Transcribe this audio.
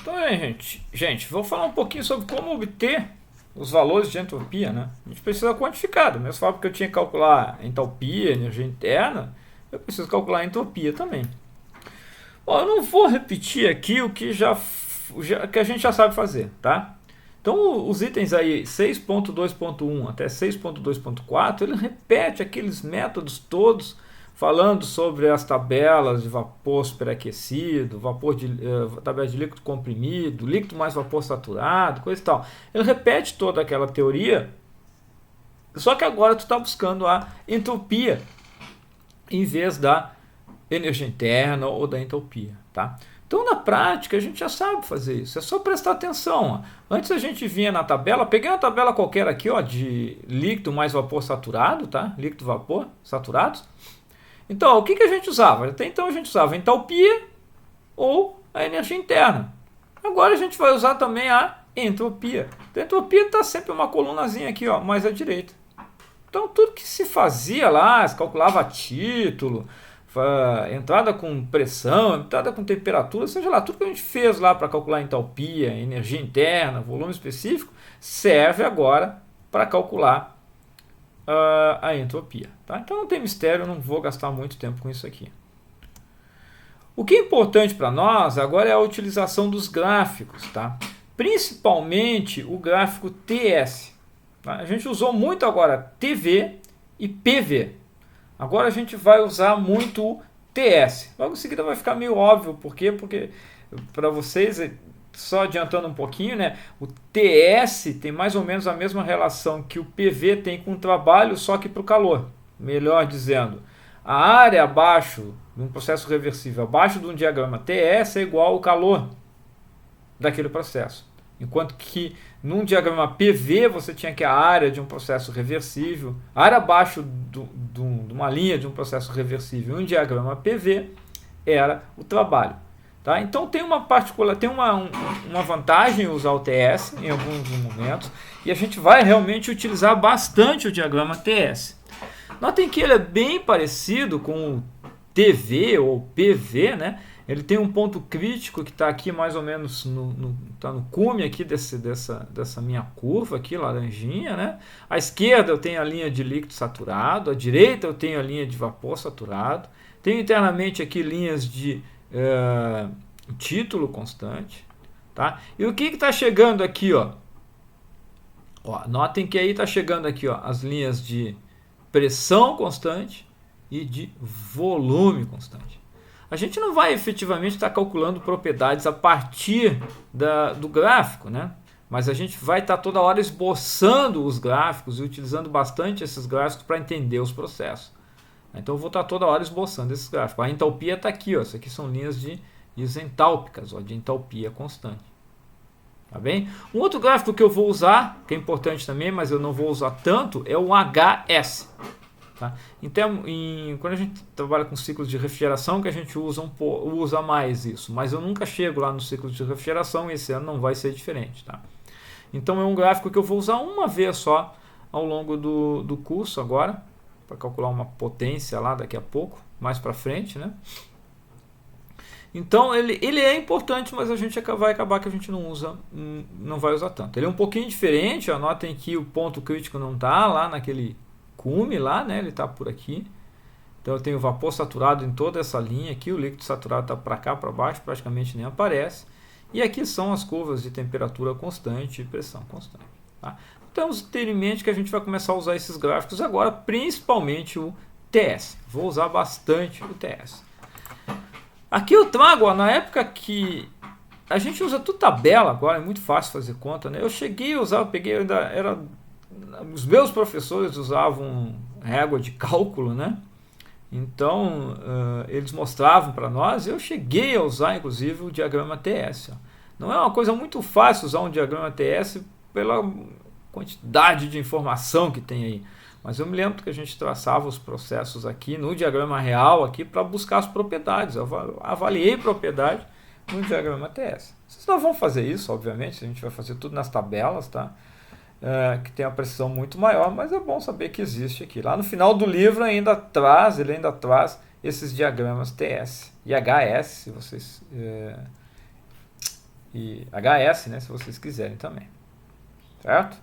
Então, gente, vou falar um pouquinho sobre como obter os valores de entropia, né? A gente precisa quantificar, da mesma forma que eu tinha que calcular entalpia, energia interna, eu preciso calcular a entropia também. Bom, eu não vou repetir aqui o que que a gente já sabe fazer, tá? Então, os itens aí 6.2.1 até 6.2.4, ele repete aqueles métodos todos falando sobre as tabelas de vapor superaquecido, tabela de líquido comprimido, líquido mais vapor saturado, coisa e tal. Ele repete toda aquela teoria, só que agora tu está buscando a entropia em vez da energia interna ou da entalpia, tá? Então, na prática, a gente já sabe fazer isso. É só prestar atenção. Ó. Antes a gente vinha na tabela, peguei uma tabela qualquer aqui, ó, de líquido mais vapor saturado, tá? Líquido vapor saturados. Então, o que a gente usava? Até então a gente usava a entalpia ou a energia interna. Agora a gente vai usar também a entropia. A entropia está sempre uma colunazinha aqui, ó, mais à direita. Então, tudo que se fazia lá, se calculava a título, entrada com pressão, entrada com temperatura, seja lá, tudo que a gente fez lá para calcular entalpia, energia interna, volume específico, serve agora para calcular a entropia. Tá? Então não tem mistério, eu não vou gastar muito tempo com isso aqui. O que é importante para nós agora é a utilização dos gráficos, tá? Principalmente o gráfico TS. Tá? A gente usou muito agora TV e PV. Agora a gente vai usar muito o TS. Logo em seguida vai ficar meio óbvio. Por quê? Porque para vocês, só adiantando um pouquinho, né, o TS tem mais ou menos a mesma relação que o PV tem com o trabalho, só que para o calor. Melhor dizendo, a área abaixo de um processo reversível, abaixo de um diagrama TS é igual ao calor daquele processo. Enquanto que num diagrama PV você tinha que a área de um processo reversível, a área abaixo de uma linha de um processo reversível, um diagrama PV era o trabalho. Tá? Então tem uma vantagem usar o TS em alguns momentos e a gente vai realmente utilizar bastante o diagrama TS. Notem que ele é bem parecido com o TV ou PV, né? Ele tem um ponto crítico que está aqui mais ou menos tá no cume aqui dessa minha curva aqui, laranjinha, né? À esquerda eu tenho a linha de líquido saturado, à direita eu tenho a linha de vapor saturado, tenho internamente aqui linhas de título constante, tá? E o que está chegando aqui, ó? Notem que aí está chegando aqui, ó, as linhas de pressão constante e de volume constante. A gente não vai efetivamente estar calculando propriedades a partir do gráfico, né? Mas a gente vai estar toda hora esboçando os gráficos e utilizando bastante esses gráficos para entender os processos. Então eu vou estar toda hora esboçando esses gráficos. A entalpia está aqui, ó. Isso aqui são linhas de isentálpicas, ó, de entalpia constante. Tá bem? Um outro gráfico que eu vou usar, que é importante também, mas eu não vou usar tanto, é o HS. Tá? Então, quando a gente trabalha com ciclos de refrigeração, que a gente usa mais isso, mas eu nunca chego lá no ciclo de refrigeração e esse ano não vai ser diferente. Tá? Então é um gráfico que eu vou usar uma vez só ao longo do curso agora, para calcular uma potência lá daqui a pouco, mais para frente, né? Então ele é importante, mas a gente vai acabar que a gente não vai usar tanto. Ele é um pouquinho diferente, ó, notem que o ponto crítico não está lá naquele cume lá, né? Ele está por aqui. Então eu tenho vapor saturado em toda essa linha aqui, o líquido saturado está para cá, para baixo, praticamente nem aparece. E aqui são as curvas de temperatura constante e pressão constante. Tá? Então ter em mente que a gente vai começar a usar esses gráficos agora, principalmente o TS. Vou usar bastante o TS. Aqui eu trago, ó, na época que a gente usa tudo tabela agora, é muito fácil fazer conta, né? Eu cheguei a usar, os meus professores usavam régua de cálculo, né? Então eles mostravam para nós, eu cheguei a usar inclusive o diagrama TS. Ó. Não é uma coisa muito fácil usar um diagrama TS pela quantidade de informação que tem aí. Mas eu me lembro que a gente traçava os processos aqui no diagrama real aqui para buscar as propriedades. Eu avaliei propriedade no diagrama TS. Vocês não vão fazer isso, obviamente, a gente vai fazer tudo nas tabelas, tá? Que tem uma precisão muito maior, mas é bom saber que existe aqui. Lá no final do livro ele ainda traz esses diagramas TS e HS, se vocês e HS, né, se vocês quiserem também. Certo?